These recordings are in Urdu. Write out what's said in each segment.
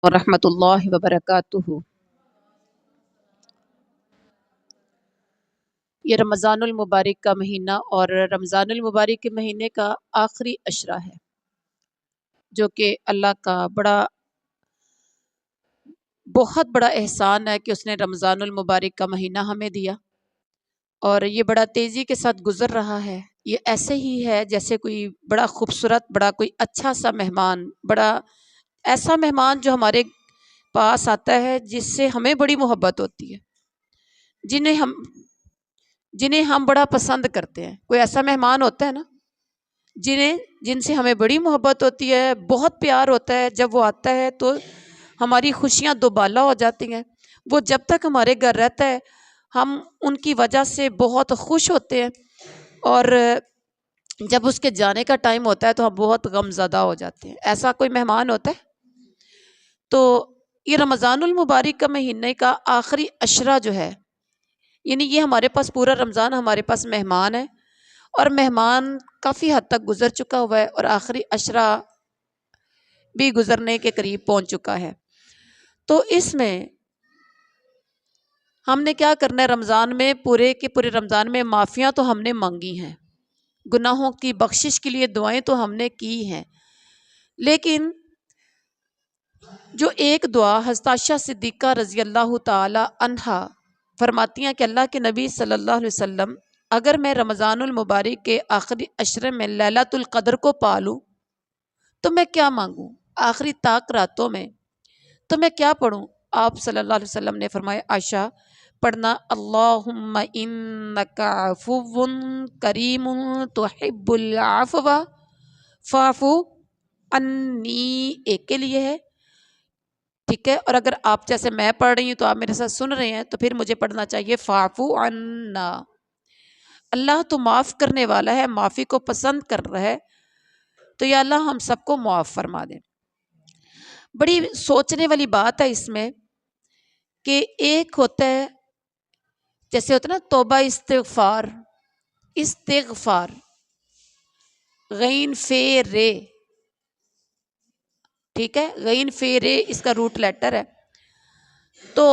ورحمۃ اللہ وبرکاتہ۔ یہ رمضان المبارک کا مہینہ اور رمضان المبارک کے مہینے کا آخری عشرہ ہے، جو کہ اللہ کا بہت بڑا احسان ہے کہ اس نے رمضان المبارک کا مہینہ ہمیں دیا، اور یہ بڑا تیزی کے ساتھ گزر رہا ہے۔ یہ ایسے ہی ہے جیسے کوئی بڑا خوبصورت، بڑا کوئی اچھا سا مہمان، بڑا ایسا مہمان جو ہمارے پاس آتا ہے جس سے ہمیں بڑی محبت ہوتی ہے، جنہیں ہم جنہیں ہم بڑا پسند کرتے ہیں۔ کوئی ایسا مہمان ہوتا ہے نا جن سے ہمیں بڑی محبت ہوتی ہے، بہت پیار ہوتا ہے۔ جب وہ آتا ہے تو ہماری خوشیاں دوبالا ہو جاتی ہیں۔ وہ جب تک ہمارے گھر رہتا ہے ہم ان کی وجہ سے بہت خوش ہوتے ہیں، اور جب اس کے جانے کا ٹائم ہوتا ہے تو ہم بہت غم زدہ ہو جاتے ہیں۔ ایسا کوئی مہمان ہوتا ہے؟ تو یہ رمضان المبارک کا مہینے کا آخری عشرہ جو ہے، یعنی یہ ہمارے پاس پورا رمضان ہمارے پاس مہمان ہے، اور مہمان کافی حد تک گزر چکا ہوا ہے، اور آخری عشرہ بھی گزرنے کے قریب پہنچ چکا ہے۔ تو اس میں ہم نے کیا کرنا ہے؟ رمضان میں پورے کے پورے رمضان میں معافیاں تو ہم نے مانگی ہیں، گناہوں کی بخشش کے لیے دعائیں تو ہم نے کی ہیں، لیکن جو ایک دعا حضرت عائشہ صدیقہ رضی اللہ تعالی عنہا فرماتی ہیں کہ اللہ کے نبی صلی اللہ علیہ وسلم، اگر میں رمضان المبارک کے آخری عشرے میں لیلۃ القدر کو پالوں تو میں کیا مانگوں؟ آخری طاق راتوں میں تو میں کیا پڑھوں؟ آپ صلی اللہ علیہ وسلم نے فرمایا، عائشہ پڑھنا اللہم انک عفو کریم تحب العفو فاعف عنی، ایک کے لیے ہے، ٹھیک ہے؟ اور اگر آپ جیسے میں پڑھ رہی ہوں تو آپ میرے ساتھ سن رہے ہیں، تو پھر مجھے پڑھنا چاہیے فاعف عنا، اللہ تو معاف کرنے والا ہے، معافی کو پسند کر رہا ہے، تو یا اللہ ہم سب کو معاف فرما دیں۔ بڑی سوچنے والی بات ہے اس میں کہ ایک ہوتا ہے، جیسے ہوتا ہے نا توبہ استغفار، استغفار غین فے رے، ٹھیک ہے؟ غین فے رے اس کا روٹ لیٹر ہے۔ تو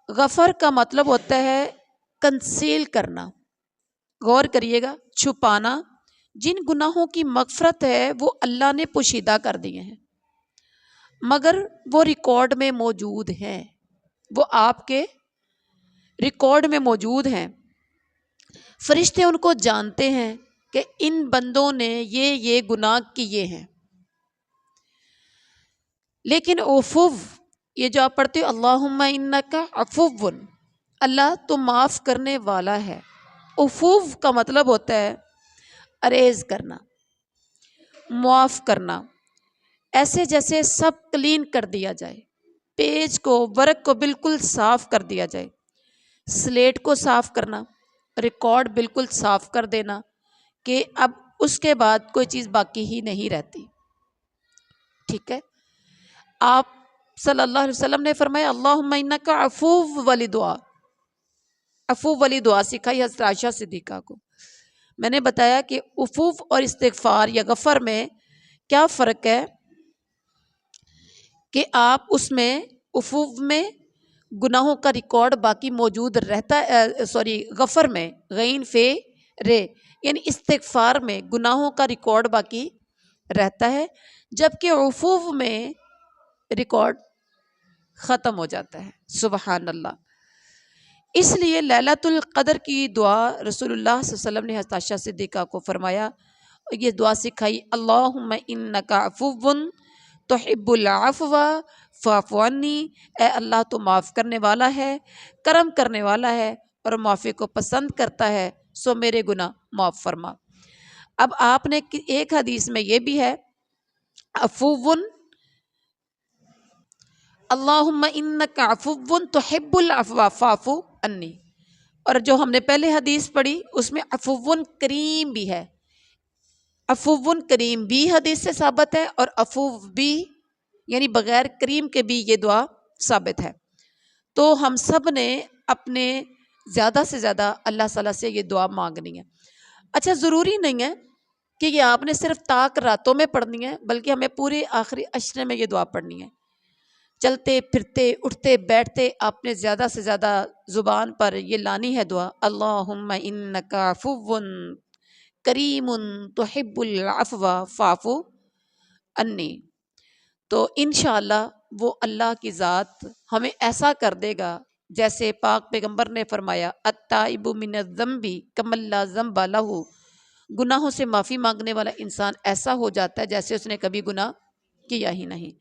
غفر کا مطلب ہوتا ہے کنسیل کرنا، غور کریے گا، چھپانا۔ جن گناہوں کی مغفرت ہے وہ اللہ نے پوشیدہ کر دیے ہیں، مگر وہ ریکارڈ میں موجود ہیں، وہ آپ کے ریکارڈ میں موجود ہیں۔ فرشتے ان کو جانتے ہیں کہ ان بندوں نے یہ گناہ کیے ہیں، لیکن عفو، یہ جو آپ پڑھتے ہو اللہم انک عفو، اللہ تو معاف کرنے والا ہے۔ عفو کا مطلب ہوتا ہے اریز کرنا، معاف کرنا، ایسے جیسے سب کلین کر دیا جائے، پیج کو، ورق کو بالکل صاف کر دیا جائے، سلیٹ کو صاف کرنا، ریکارڈ بالکل صاف کر دینا کہ اب اس کے بعد کوئی چیز باقی ہی نہیں رہتی، ٹھیک ہے؟ آپ صلی اللہ علیہ وسلم نے فرمایا اللہم انک عفو والی دعا، عفو والی دعا سکھائی حضرت عائشہ صدیقہ کو۔ میں نے بتایا کہ عفو اور استغفار یا غفر میں کیا فرق ہے، کہ آپ اس میں عفو میں گناہوں کا ریکارڈ باقی موجود رہتا ہے، غفر میں غین فے رے یعنی استغفار میں گناہوں کا ریکارڈ باقی رہتا ہے، جبکہ عفو میں ریکارڈ ختم ہو جاتا ہے۔ سبحان اللہ۔ اس لیے لیلۃ القدر کی دعا رسول اللہ صلی اللہ علیہ وسلم نے حضرت عائشہ صدیقہ کو فرمایا، یہ دعا سکھائی اللہم انک عفو تحب العفو فاعف عنی، اے اللہ تو معاف کرنے والا ہے، کرم کرنے والا ہے، اور معافی کو پسند کرتا ہے، سو میرے گناہ معاف فرما۔ اب آپ نے ایک حدیث میں یہ بھی ہے عفو اللہم انک عفو تحب العفو فاعف عنی، اور جو ہم نے پہلے حدیث پڑھی اس میں عفو کریم بھی ہے، عفو کریم بھی حدیث سے ثابت ہے، اور عفو بھی یعنی بغیر کریم کے بھی یہ دعا ثابت ہے۔ تو ہم سب نے اپنے زیادہ سے زیادہ اللہ تعالیٰ سے یہ دعا مانگنی ہے۔ اچھا، ضروری نہیں ہے کہ یہ آپ نے صرف طاق راتوں میں پڑھنی ہے، بلکہ ہمیں پورے آخری عشرے میں یہ دعا پڑھنی ہے. چلتے پھرتے اٹھتے بیٹھتے آپ نے زیادہ سے زیادہ زبان پر یہ لانی ہے دعا، اللہم انک عفو کریم تحب العفو فاعف انی. تو انشاءاللہ وہ اللہ کی ذات ہمیں ایسا کر دے گا جیسے پاک پیغمبر نے فرمایا التائب من الذنب کمن لا ذنب لہ. گناہوں سے معافی مانگنے والا انسان ایسا ہو جاتا ہے جیسے اس نے کبھی گناہ کیا ہی نہیں.